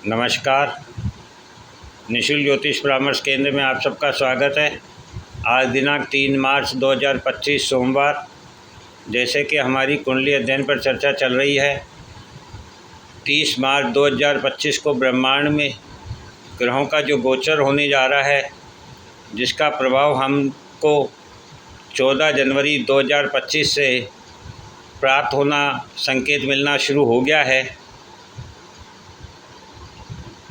नमस्कार। निःशुल्क ज्योतिष परामर्श केंद्र में आप सबका स्वागत है। आज दिनांक 3 मार्च 2025 सोमवार। जैसे कि हमारी कुंडली अध्ययन पर चर्चा चल रही है, 30 मार्च 2025 को ब्रह्मांड में ग्रहों का जो गोचर होने जा रहा है, जिसका प्रभाव हमको 14 जनवरी 2025 से प्राप्त होना, संकेत मिलना शुरू हो गया है।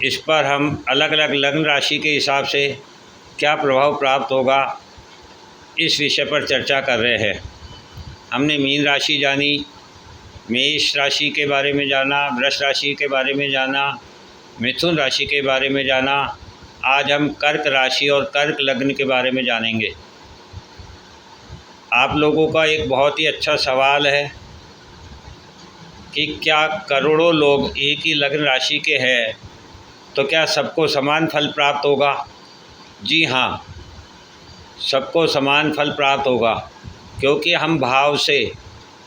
इस पर हम अलग अलग लग्न राशि के हिसाब से क्या प्रभाव प्राप्त होगा, इस विषय पर चर्चा कर रहे हैं। हमने मीन राशि जानी, मेष राशि के बारे में जाना, वृष राशि के बारे में जाना, मिथुन राशि के बारे में जाना। आज हम कर्क राशि और कर्क लग्न के बारे में जानेंगे। आप लोगों का एक बहुत ही अच्छा सवाल है कि क्या करोड़ों लोग एक ही लग्न राशि के हैं तो क्या सबको समान फल प्राप्त होगा? जी हाँ, सबको समान फल प्राप्त होगा, क्योंकि हम भाव से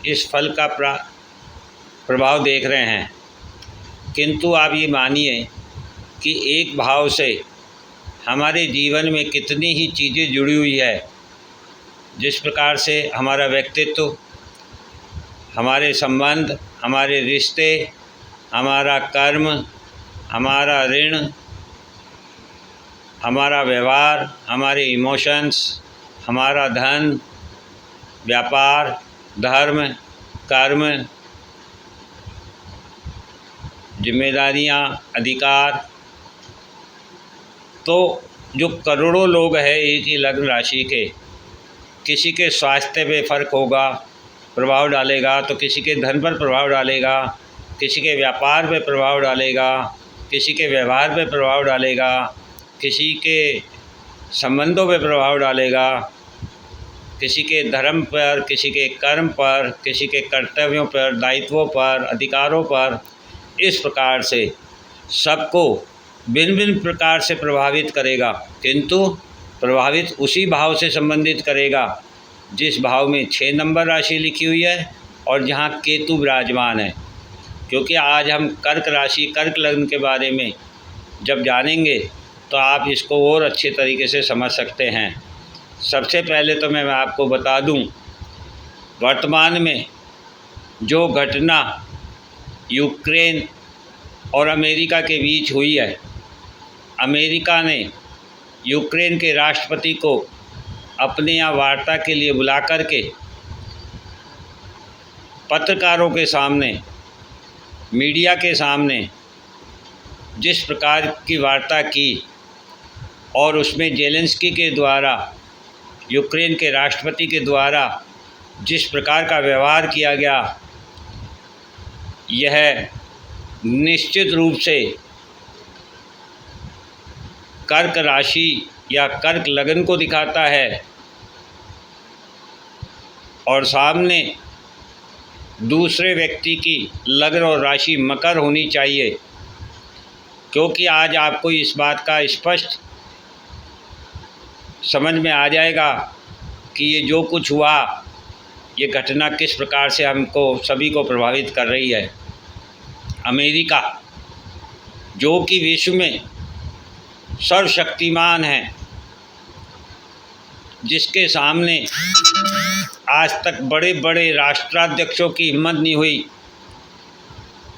इस फल का प्रभाव देख रहे हैं। किंतु आप ये मानिए कि एक भाव से हमारे जीवन में कितनी ही चीज़ें जुड़ी हुई है। जिस प्रकार से हमारा व्यक्तित्व, हमारे संबंध, हमारे रिश्ते, हमारा कर्म, हमारा ऋण, हमारा व्यवहार, हमारे इमोशंस, हमारा धन, व्यापार, धर्म, कर्म, जिम्मेदारियां, अधिकार। तो जो करोड़ों लोग हैं एक ही लग्न राशि के, किसी के स्वास्थ्य पे फर्क होगा, प्रभाव डालेगा, तो किसी के धन पर प्रभाव डालेगा, किसी के व्यापार पे प्रभाव डालेगा, किसी के व्यवहार पे प्रभाव डालेगा, किसी के संबंधों पे प्रभाव डालेगा, किसी के धर्म पर, किसी के कर्म पर, किसी के कर्तव्यों पर, दायित्वों पर, अधिकारों पर। इस प्रकार से सबको भिन्न भिन्न प्रकार से प्रभावित करेगा, किंतु प्रभावित उसी भाव से संबंधित करेगा जिस भाव में 6 नंबर राशि लिखी हुई है और जहाँ केतु विराजमान है। क्योंकि आज हम कर्क राशि, कर्क लग्न के बारे में जब जानेंगे तो आप इसको और अच्छे तरीके से समझ सकते हैं। सबसे पहले तो मैं आपको बता दूं, वर्तमान में जो घटना यूक्रेन और अमेरिका के बीच हुई है, अमेरिका ने यूक्रेन के राष्ट्रपति को अपने यहाँ वार्ता के लिए बुला करके पत्रकारों के सामने, मीडिया के सामने जिस प्रकार की वार्ता की और उसमें जेलेंस्की के द्वारा, यूक्रेन के राष्ट्रपति के द्वारा जिस प्रकार का व्यवहार किया गया, यह निश्चित रूप से कर्क राशि या कर्क लग्न को दिखाता है। और सामने दूसरे व्यक्ति की लग्न और राशि मकर होनी चाहिए, क्योंकि आज आपको इस बात का स्पष्ट समझ में आ जाएगा कि ये जो कुछ हुआ, ये घटना किस प्रकार से हमको सभी को प्रभावित कर रही है। अमेरिका, जो कि विश्व में सर्वशक्तिमान है, जिसके सामने आज तक बड़े बड़े राष्ट्राध्यक्षों की हिम्मत नहीं हुई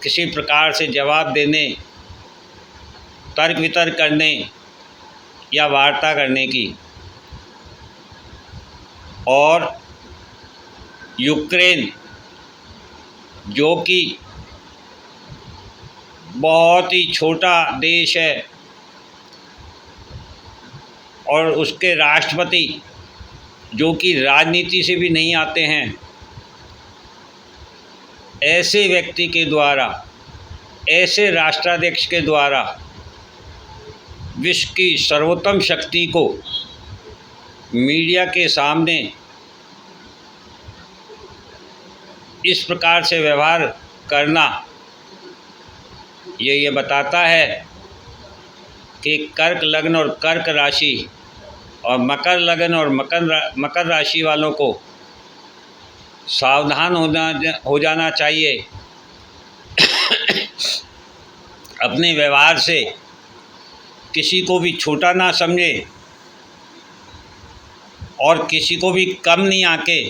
किसी प्रकार से जवाब देने, तर्क वितर्क करने या वार्ता करने की। और यूक्रेन, जो कि बहुत ही छोटा देश है और उसके राष्ट्रपति जो कि राजनीति से भी नहीं आते हैं, ऐसे व्यक्ति के द्वारा, ऐसे राष्ट्राध्यक्ष के द्वारा विश्व की सर्वोत्तम शक्ति को मीडिया के सामने इस प्रकार से व्यवहार करना, ये बताता है कि कर्क लग्न और कर्क राशि और मकर लग्न और मकर राशि वालों को सावधान हो जाना चाहिए। अपने व्यवहार से किसी को भी छोटा ना समझे और किसी को भी कम नहीं आके,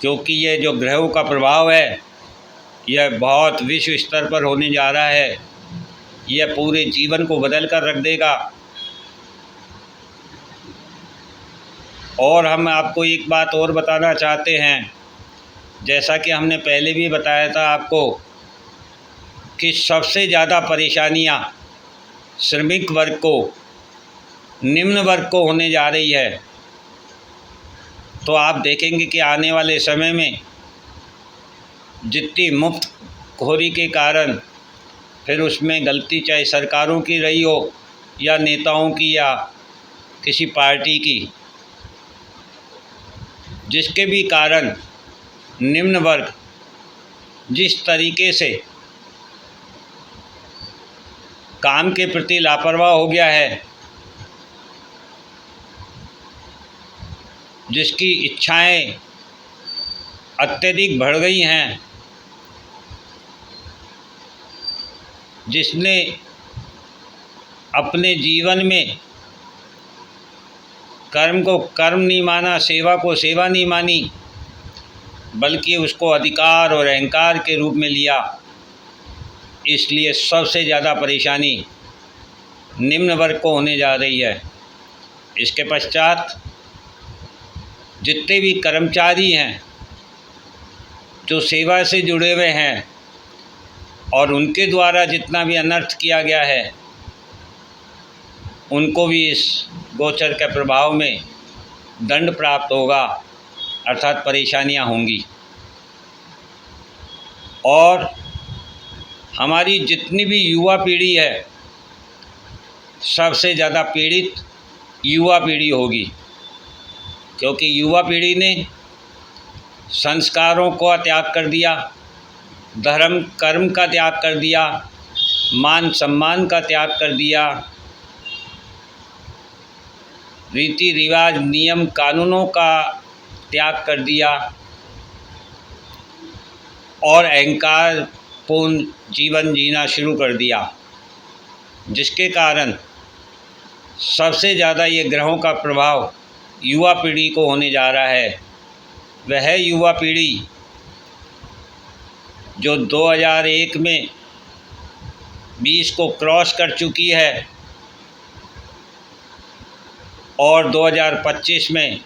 क्योंकि ये जो ग्रहों का प्रभाव है यह बहुत विश्व स्तर पर होने जा रहा है। यह पूरे जीवन को बदल कर रख देगा। और हम आपको एक बात और बताना चाहते हैं, जैसा कि हमने पहले भी बताया था आपको, कि सबसे ज़्यादा परेशानियां श्रमिक वर्ग को, निम्न वर्ग को होने जा रही है। तो आप देखेंगे कि आने वाले समय में जितनी मुफ्त खोरी के कारण, फिर उसमें गलती चाहे सरकारों की रही हो या नेताओं की या किसी पार्टी की, जिसके भी कारण निम्न वर्ग जिस तरीके से काम के प्रति लापरवाह हो गया है, जिसकी इच्छाएं अत्यधिक बढ़ गई हैं, जिसने अपने जीवन में कर्म को कर्म नहीं माना, सेवा को सेवा नहीं मानी, बल्कि उसको अधिकार और अहंकार के रूप में लिया। इसलिए सबसे ज़्यादा परेशानी निम्न वर्ग को होने जा रही है। इसके पश्चात जितने भी कर्मचारी हैं जो सेवा से जुड़े हुए हैं और उनके द्वारा जितना भी अनर्थ किया गया है, उनको भी इस गोचर के प्रभाव में दंड प्राप्त होगा, अर्थात परेशानियां होंगी। और हमारी जितनी भी युवा पीढ़ी है, सबसे ज़्यादा पीड़ित युवा पीढ़ी होगी, क्योंकि युवा पीढ़ी ने संस्कारों का त्याग कर दिया, धर्म कर्म का त्याग कर दिया, मान सम्मान का त्याग कर दिया, रीति रिवाज नियम कानूनों का त्याग कर दिया और अहंकार पूर्ण जीवन जीना शुरू कर दिया, जिसके कारण सबसे ज़्यादा ये ग्रहों का प्रभाव युवा पीढ़ी को होने जा रहा है। वह युवा पीढ़ी जो 2001 में 20 को क्रॉस कर चुकी है और 2025 में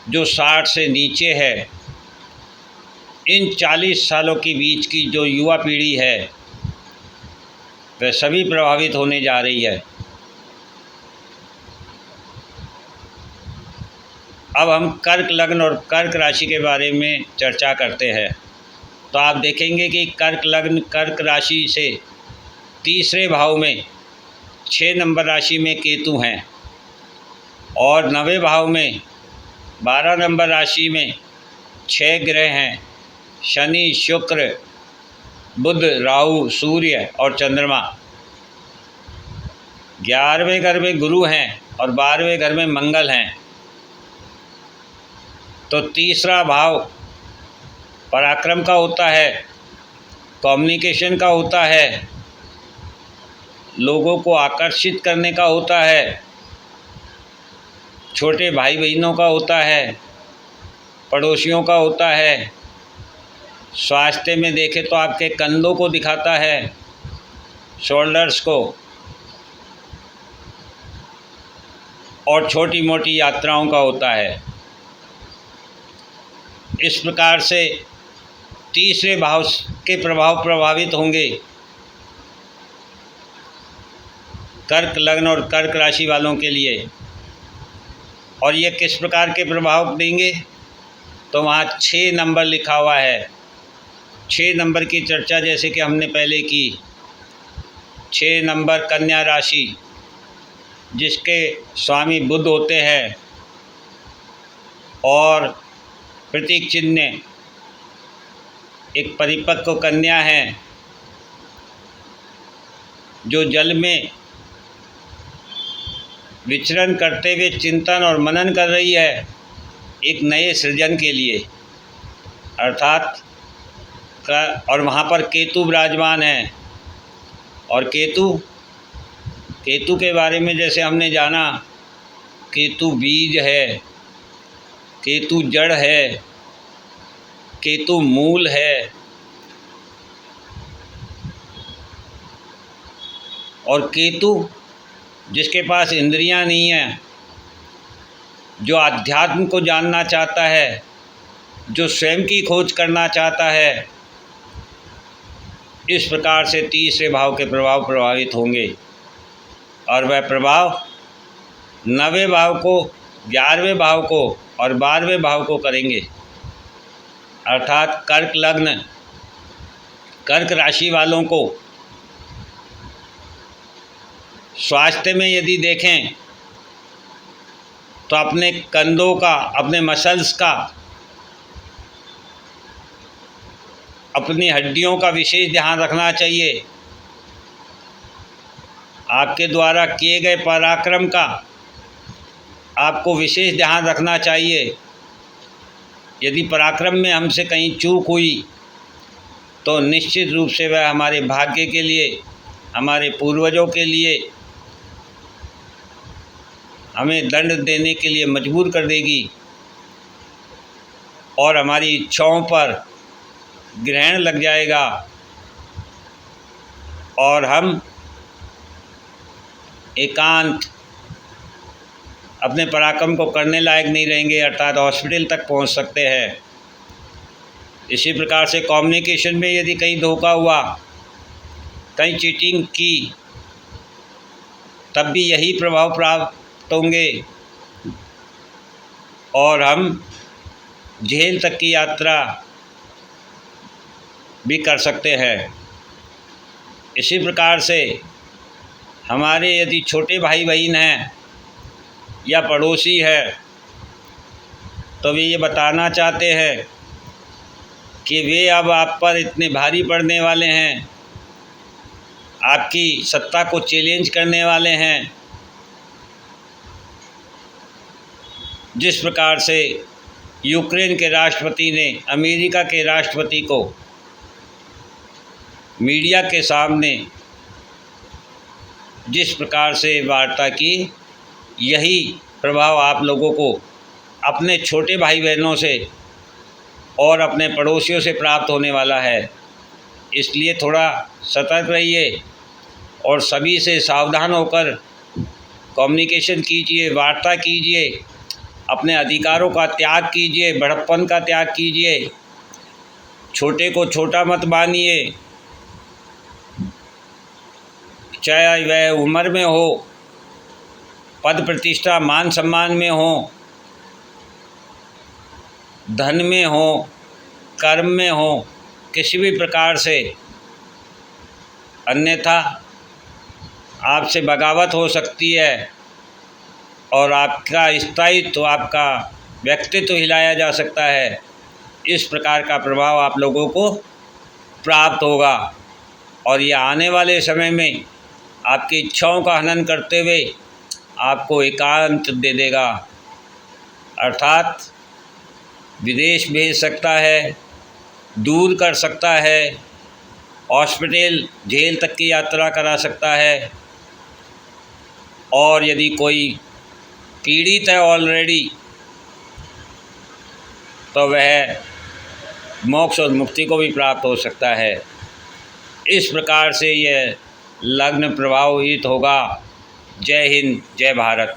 जो 60 से नीचे है, इन 40 सालों के बीच की जो युवा पीढ़ी है वह सभी प्रभावित होने जा रही है। अब हम कर्क लग्न और कर्क राशि के बारे में चर्चा करते हैं। तो आप देखेंगे कि कर्क लग्न कर्क राशि से तीसरे भाव में 6 नंबर राशि में केतु हैं और 9वें भाव में 12 नंबर राशि में 6 ग्रह हैं, शनि, शुक्र, बुध, राहु, सूर्य और चंद्रमा। 11वें घर में गुरु हैं और 12वें घर में मंगल हैं। तो तीसरा भाव पराक्रम का होता है, कम्युनिकेशन का होता है, लोगों को आकर्षित करने का होता है, छोटे भाई बहनों का होता है, पड़ोसियों का होता है। स्वास्थ्य में देखें तो आपके कंधों को दिखाता है, शोल्डर्स को, और छोटी मोटी यात्राओं का होता है। इस प्रकार से तीसरे भाव के प्रभाव प्रभावित होंगे कर्क लग्न और कर्क राशि वालों के लिए। और ये किस प्रकार के प्रभाव देंगे, तो वहाँ 6 नंबर लिखा हुआ है। 6 नंबर की चर्चा जैसे कि हमने पहले की। 6 नंबर कन्या राशि, जिसके स्वामी बुध होते हैं और प्रतीक चिन्ह एक परिपक्व कन्या है जो जल में विचरण करते हुए चिंतन और मनन कर रही है एक नए सृजन के लिए, अर्थात और वहाँ पर केतु विराजमान है। और केतु के बारे में जैसे हमने जाना, केतु बीज है, केतु जड़ है, केतु मूल है, और केतु जिसके पास इंद्रियां नहीं हैं, जो आध्यात्म को जानना चाहता है, जो स्वयं की खोज करना चाहता है, इस प्रकार से तीसरे भाव के प्रभाव प्रभावित होंगे। और वह प्रभाव 9वें भाव को, 11वें भाव को और 12वें भाव को करेंगे। अर्थात कर्क लग्न, कर्क राशि वालों को स्वास्थ्य में यदि देखें तो अपने कंधों का, अपने मसल्स का, अपनी हड्डियों का विशेष ध्यान रखना चाहिए। आपके द्वारा किए गए पराक्रम का आपको विशेष ध्यान रखना चाहिए। यदि पराक्रम में हमसे कहीं चूक हुई तो निश्चित रूप से वह हमारे भाग्य के लिए, हमारे पूर्वजों के लिए हमें दंड देने के लिए मजबूर कर देगी और हमारी इच्छाओं पर ग्रहण लग जाएगा और हम एकांत अपने पराक्रम को करने लायक नहीं रहेंगे, अर्थात हॉस्पिटल तक पहुंच सकते हैं। इसी प्रकार से कम्युनिकेशन में यदि कहीं धोखा हुआ, कहीं चीटिंग की, तब भी यही प्रभाव प्राप्त होंगे और हम जेल तक की यात्रा भी कर सकते हैं। इसी प्रकार से हमारे यदि छोटे भाई बहन हैं या पड़ोसी है तो वे ये बताना चाहते हैं कि वे अब आप पर इतने भारी पड़ने वाले हैं, आपकी सत्ता को चैलेंज करने वाले हैं। जिस प्रकार से यूक्रेन के राष्ट्रपति ने अमेरिका के राष्ट्रपति को मीडिया के सामने जिस प्रकार से वार्ता की, यही प्रभाव आप लोगों को अपने छोटे भाई बहनों से और अपने पड़ोसियों से प्राप्त होने वाला है। इसलिए थोड़ा सतर्क रहिए और सभी से सावधान होकर कम्युनिकेशन कीजिए, वार्ता कीजिए, अपने अधिकारों का त्याग कीजिए, बड़प्पन का त्याग कीजिए, छोटे को छोटा मत मानिए, चाहे वह उम्र में हो, पद प्रतिष्ठा मान सम्मान में हो, धन में हो, कर्म में हो, किसी भी प्रकार से, अन्यथा आपसे बगावत हो सकती है और आपका स्थायित्व, आपका व्यक्तित्व हिलाया जा सकता है। इस प्रकार का प्रभाव आप लोगों को प्राप्त होगा और ये आने वाले समय में आपकी इच्छाओं का हनन करते हुए आपको एकांत दे देगा, अर्थात विदेश भेज सकता है, दूर कर सकता है, हॉस्पिटल, जेल तक की यात्रा करा सकता है। और यदि कोई पीड़ित है ऑलरेडी तो वह मोक्ष और मुक्ति को भी प्राप्त हो सकता है। इस प्रकार से यह लग्न प्रभावित होगा। जय हिंद, जय भारत।